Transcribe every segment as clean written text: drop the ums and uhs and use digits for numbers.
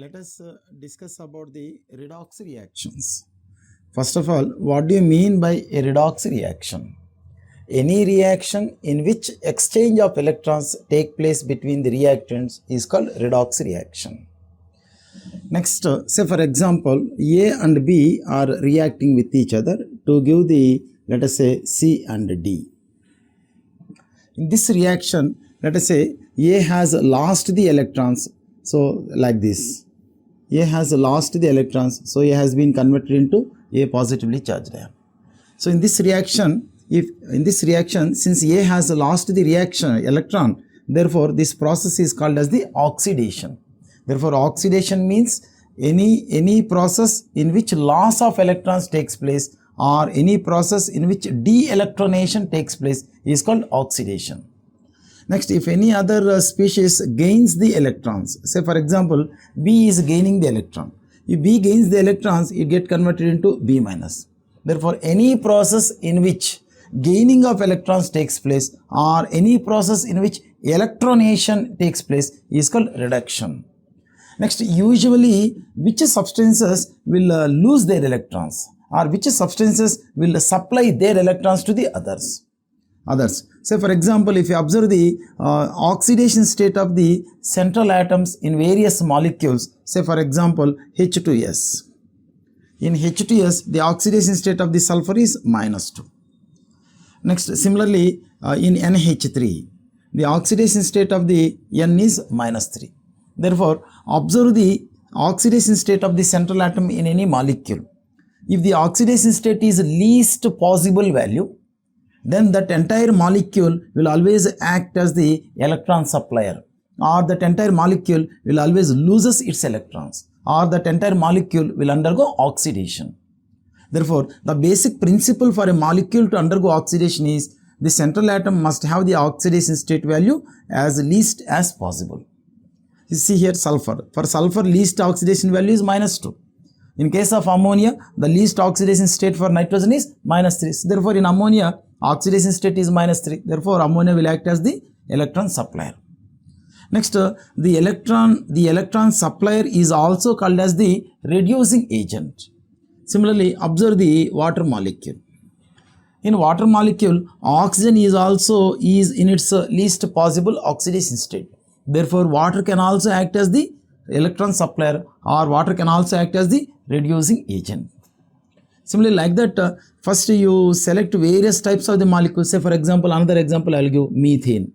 let us discuss about the redox reactions. First of all, what do you mean by a redox reaction? Any reaction in which exchange of electrons take place between the reactants is called redox reaction. Next, say for example, A and B are reacting with each other to give the, let us say, C and D. In this reaction, let us say A has lost the electrons, so like this. A has lost the electrons, so A has been converted into A positively charged ion. So in this reaction, since A has lost the reaction electron, therefore this process is called as the oxidation. Therefore oxidation means any process in which loss of electrons takes place or any process in which de-electronation takes place is called oxidation. Next, if any other species gains the electrons, say for example, B is gaining the electron. If B gains the electrons, it gets converted into B minus. Therefore, any process in which gaining of electrons takes place or any process in which electronation takes place is called reduction. Next, usually which substances will lose their electrons or which substances will supply their electrons to the others. Say for example, if you observe the oxidation state of the central atoms in various molecules, say for example H2S. In H2S, the oxidation state of the sulfur is -2. Next, similarly in NH3, the oxidation state of the N is -3. Therefore, observe the oxidation state of the central atom in any molecule. If the oxidation state is least possible value, then that entire molecule will always act as the electron supplier, or that entire molecule will always loses its electrons, or that entire molecule will undergo oxidation. Therefore, the basic principle for a molecule to undergo oxidation is the central atom must have the oxidation state value as least as possible. You see here sulfur. For sulfur, least oxidation value is -2. In case of ammonia, the least oxidation state for nitrogen is -3. So therefore, in ammonia, oxidation state is -3. Therefore, ammonia will act as the electron supplier. Next, the electron supplier is also called as the reducing agent. Similarly, observe the water molecule. In water molecule, oxygen is in its least possible oxidation state. Therefore, water can also act as the electron supplier or water can also act as the reducing agent. Similarly, like that, first you select various types of the molecules. Say for example, another example I will give methane.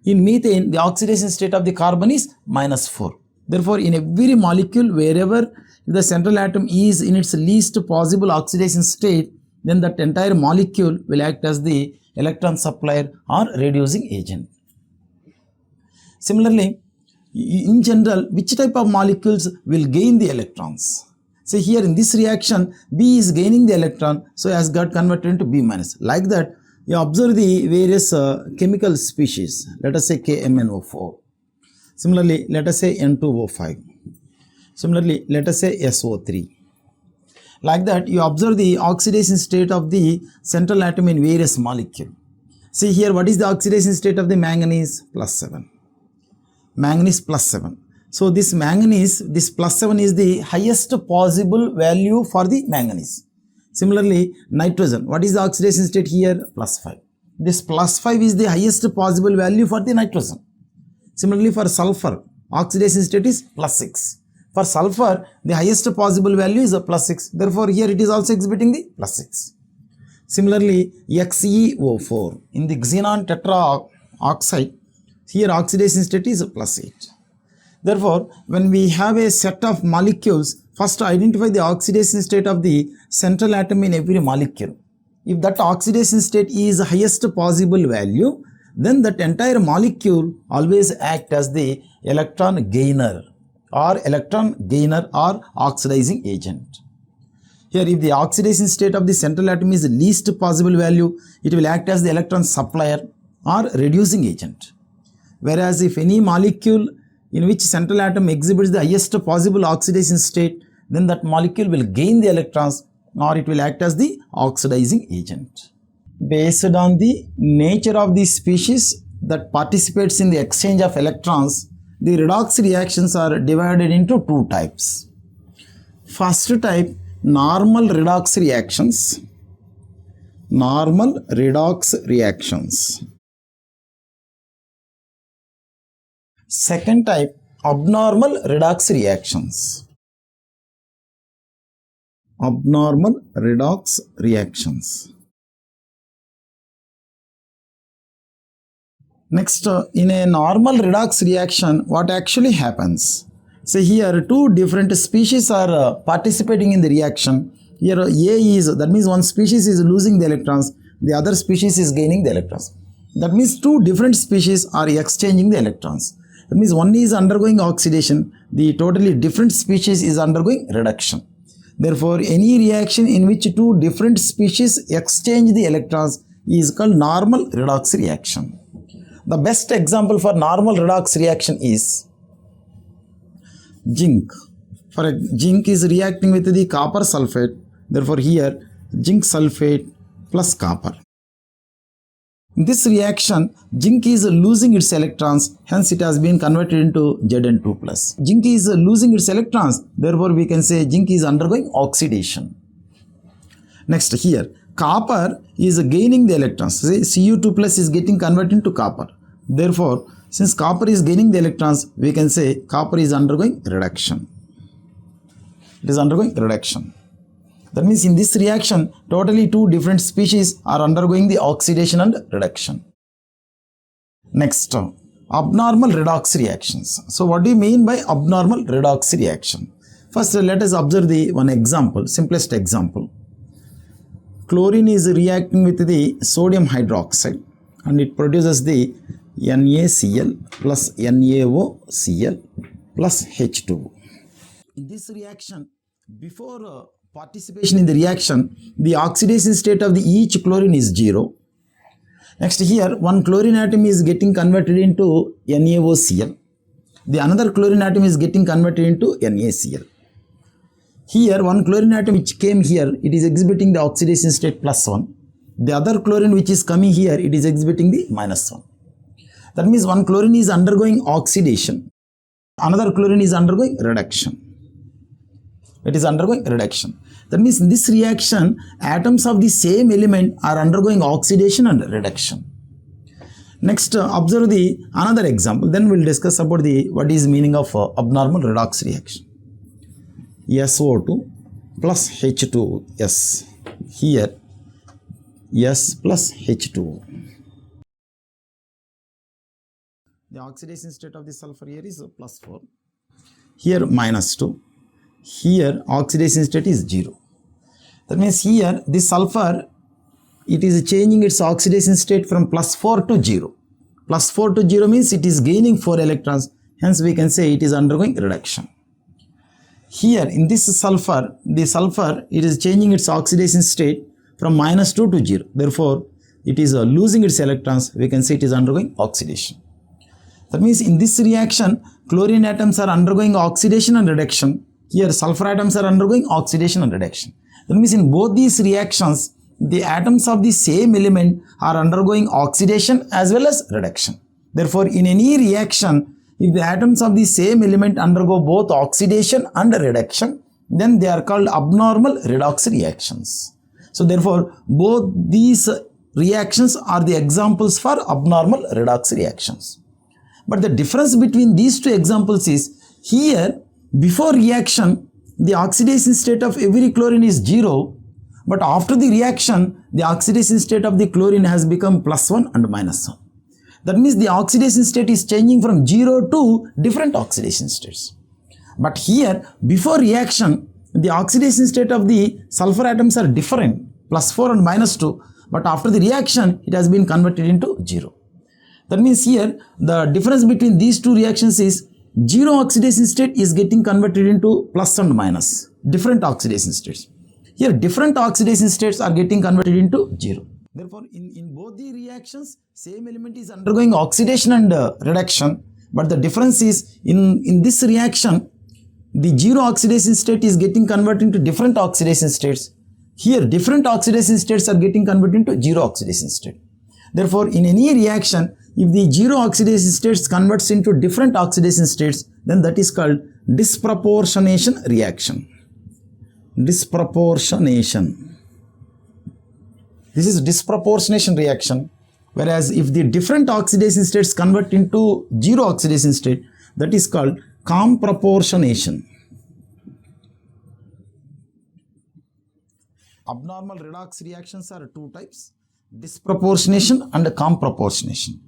In methane, the oxidation state of the carbon is -4. Therefore, in every molecule, wherever the central atom is in its least possible oxidation state, then that entire molecule will act as the electron supplier or reducing agent. Similarly, in general, which type of molecules will gain the electrons? Say here in this reaction, B is gaining the electron, so it has got converted into B minus. Like that, you observe the various chemical species. Let us say KMnO4. Similarly, let us say N2O5. Similarly, let us say SO3. Like that, you observe the oxidation state of the central atom in various molecules. See here, what is the oxidation state of the manganese? +7. Manganese +7. So this manganese, this +7 is the highest possible value for the manganese. Similarly, nitrogen, what is the oxidation state here? +5. This +5 is the highest possible value for the nitrogen. Similarly, for sulfur, oxidation state is +6. For sulfur, the highest possible value is a +6. Therefore, here it is also exhibiting the +6. Similarly, XeO4, in the xenon tetraoxide, here oxidation state is +8. Therefore, when we have a set of molecules, first identify the oxidation state of the central atom in every molecule. If that oxidation state is highest possible value, then that entire molecule always act as the electron gainer or oxidizing agent. Here, if the oxidation state of the central atom is least possible value, it will act as the electron supplier or reducing agent. Whereas if any molecule in which central atom exhibits the highest possible oxidation state, then that molecule will gain the electrons or it will act as the oxidizing agent. Based on the nature of the species that participates in the exchange of electrons, the redox reactions are divided into two types. First type, normal redox reactions. Normal redox reactions. Second type, abnormal redox reactions. Abnormal redox reactions. Next, in a normal redox reaction, what actually happens? So here two different species are participating in the reaction. Here A is, that means one species is losing the electrons, the other species is gaining the electrons. That means two different species are exchanging the electrons. That means one is undergoing oxidation, the totally different species is undergoing reduction. Therefore, any reaction in which two different species exchange the electrons is called normal redox reaction. The best example for normal redox reaction is zinc. For zinc is reacting with the copper sulfate. Therefore, here zinc sulfate plus copper. In this reaction, zinc is losing its electrons, hence it has been converted into Zn2+. Zinc is losing its electrons, therefore we can say zinc is undergoing oxidation. Next here, copper is gaining the electrons. Say Cu2+ is getting converted into copper. Therefore, since copper is gaining the electrons, we can say copper is undergoing reduction. It is undergoing reduction. That means in this reaction, totally two different species are undergoing the oxidation and reduction. Next, abnormal redox reactions. So what do you mean by abnormal redox reaction? First, let us observe the one example, simplest example. Chlorine is reacting with the sodium hydroxide and it produces the NaCl plus NaOCl plus H2O. In this reaction, before participation in the reaction, the oxidation state of the each chlorine is 0. Next here, one chlorine atom is getting converted into NaOCl. The another chlorine atom is getting converted into NaCl. Here, one chlorine atom which came here, it is exhibiting the oxidation state +1. The other chlorine which is coming here, it is exhibiting the -1. That means one chlorine is undergoing oxidation. Another chlorine is undergoing reduction. It is undergoing reduction. That means in this reaction, atoms of the same element are undergoing oxidation and reduction. Next, observe the another example. Then we will discuss about the what is meaning of abnormal redox reaction. SO2 plus H2S. Here, S plus H2O. The oxidation state of the sulfur here is +4. Here -2. Here oxidation state is 0. That means here this sulfur, it is changing its oxidation state from +4 to 0. +4 to 0 means it is gaining 4 electrons. Hence we can say it is undergoing reduction. Here in this sulfur, the sulfur, it is changing its oxidation state from -2 to 0. Therefore, it is losing its electrons. We can say it is undergoing oxidation. That means in this reaction, chlorine atoms are undergoing oxidation and reduction. Here sulfur atoms are undergoing oxidation and reduction. That means in both these reactions, the atoms of the same element are undergoing oxidation as well as reduction. Therefore, in any reaction, if the atoms of the same element undergo both oxidation and reduction, then they are called abnormal redox reactions. So therefore, both these reactions are the examples for abnormal redox reactions. But the difference between these two examples is, here before reaction, the oxidation state of every chlorine is 0, but after the reaction, the oxidation state of the chlorine has become +1 and -1. That means the oxidation state is changing from 0 to different oxidation states. But here, before reaction, the oxidation state of the sulfur atoms are different, +4 and -2, but after the reaction, it has been converted into 0. That means here, the difference between these two reactions is 0 oxidation state is getting converted into plus and minus, different oxidation states. Here, different oxidation states are getting converted into 0. Therefore, in both the reactions, same element is undergoing oxidation and reduction, but the difference is in this reaction, the 0 oxidation state is getting converted into different oxidation states. Here, different oxidation states are getting converted into 0 oxidation state. Therefore, in any reaction, If the zero oxidation states converts into different oxidation states, then that is called disproportionation reaction. Disproportionation. This is disproportionation reaction. Whereas if the different oxidation states convert into zero oxidation state, that is called comproportionation. Abnormal redox reactions are two types, disproportionation and comproportionation.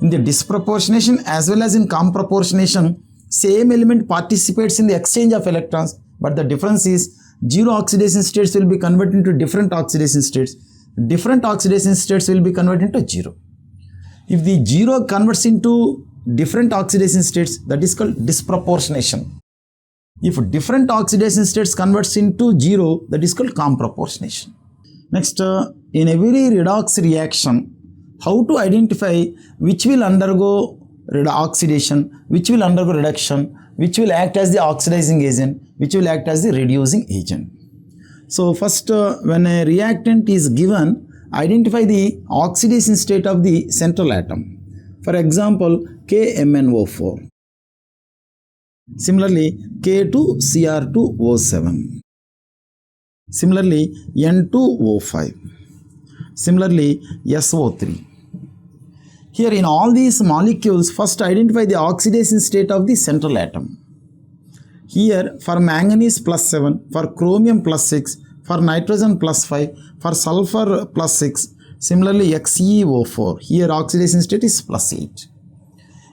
In the disproportionation as well as in comproportionation, same element participates in the exchange of electrons, but the difference is zero oxidation states will be converted into different oxidation states. Different oxidation states will be converted into zero. If the zero converts into different oxidation states, that is called disproportionation. If different oxidation states converts into zero, that is called comproportionation. Next, in every redox reaction, how to identify which will undergo oxidation, which will undergo reduction, which will act as the oxidizing agent, which will act as the reducing agent. So first, when a reactant is given, identify the oxidation state of the central atom. For example, KMnO4. Similarly, K2Cr2O7. Similarly, N2O5. Similarly, SO3. Here in all these molecules, first identify the oxidation state of the central atom. Here for manganese +7, for chromium +6, for nitrogen +5, for sulfur +6, similarly XeO4, here oxidation state is +8.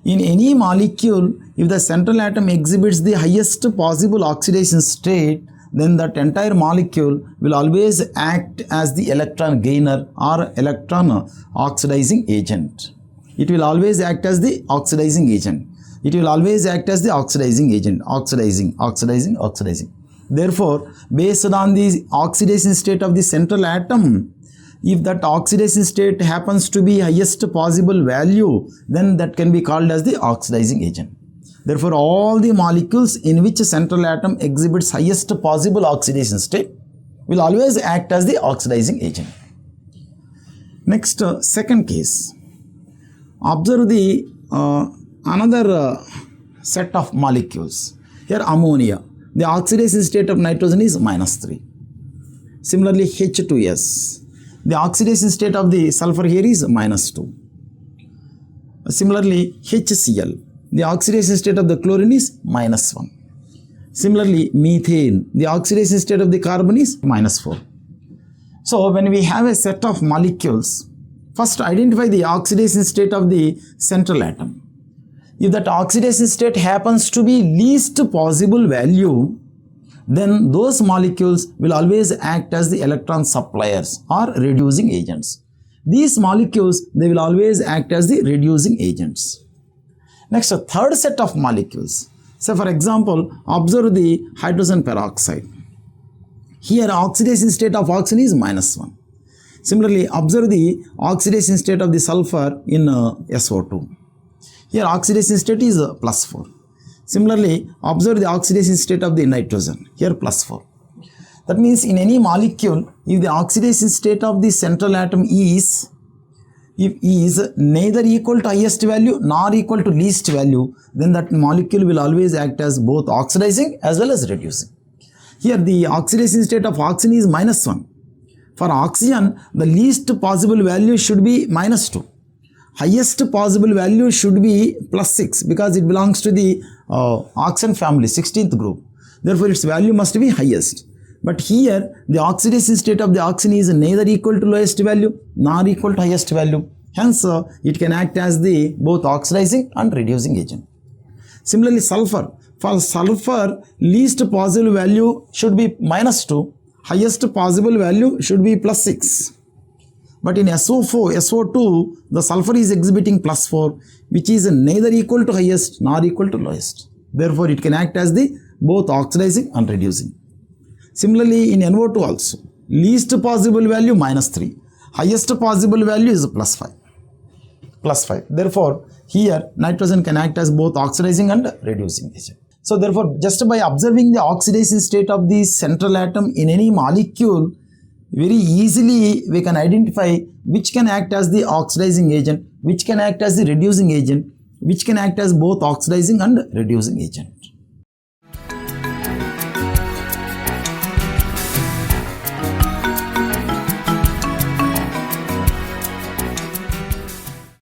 In any molecule, if the central atom exhibits the highest possible oxidation state, then that entire molecule will always act as the electron gainer or electron oxidizing agent. It will always act as the oxidizing agent. It will always act as the oxidizing agent, oxidizing. Therefore, based on the oxidation state of the central atom, if that oxidation state happens to be highest possible value, then that can be called as the oxidizing agent. Therefore, all the molecules in which a central atom exhibits highest possible oxidation state will always act as the oxidizing agent. Next, second case. Observe the another set of molecules. Here ammonia. The oxidation state of nitrogen is -3. Similarly, H2S. The oxidation state of the sulfur here is -2. Similarly, HCl. The oxidation state of the chlorine is -1. Similarly, methane. The oxidation state of the carbon is -4. So, when we have a set of molecules, first identify the oxidation state of the central atom. If that oxidation state happens to be least possible value, then those molecules will always act as the electron suppliers or reducing agents. These molecules, they will always act as the reducing agents. Next, a third set of molecules. So, for example, observe the hydrogen peroxide. Here, oxidation state of oxygen is -1. Similarly, observe the oxidation state of the sulfur in SO2. Here, oxidation state is +4. Similarly, observe the oxidation state of the nitrogen. Here, +4. That means in any molecule, if the oxidation state of the central atom is neither equal to highest value nor equal to least value, then that molecule will always act as both oxidizing as well as reducing. Here, the oxidation state of oxygen is -1. For oxygen, the least possible value should be -2. Highest possible value should be +6 because it belongs to the oxygen family, 16th group. Therefore, its value must be highest. But here, the oxidation state of the oxygen is neither equal to lowest value nor equal to highest value. Hence, it can act as the both oxidizing and reducing agent. Similarly, sulfur. For sulfur, least possible value should be -2. Highest possible value should be +6. But in SO2, the sulfur is exhibiting +4, which is neither equal to highest nor equal to lowest. Therefore, it can act as the both oxidizing and reducing. Similarly, in NO2 also, least possible value -3. Highest possible value is +5. Therefore, here nitrogen can act as both oxidizing and reducing agent. So, therefore, just by observing the oxidation state of the central atom in any molecule, very easily we can identify which can act as the oxidizing agent, which can act as the reducing agent, which can act as both oxidizing and reducing agent.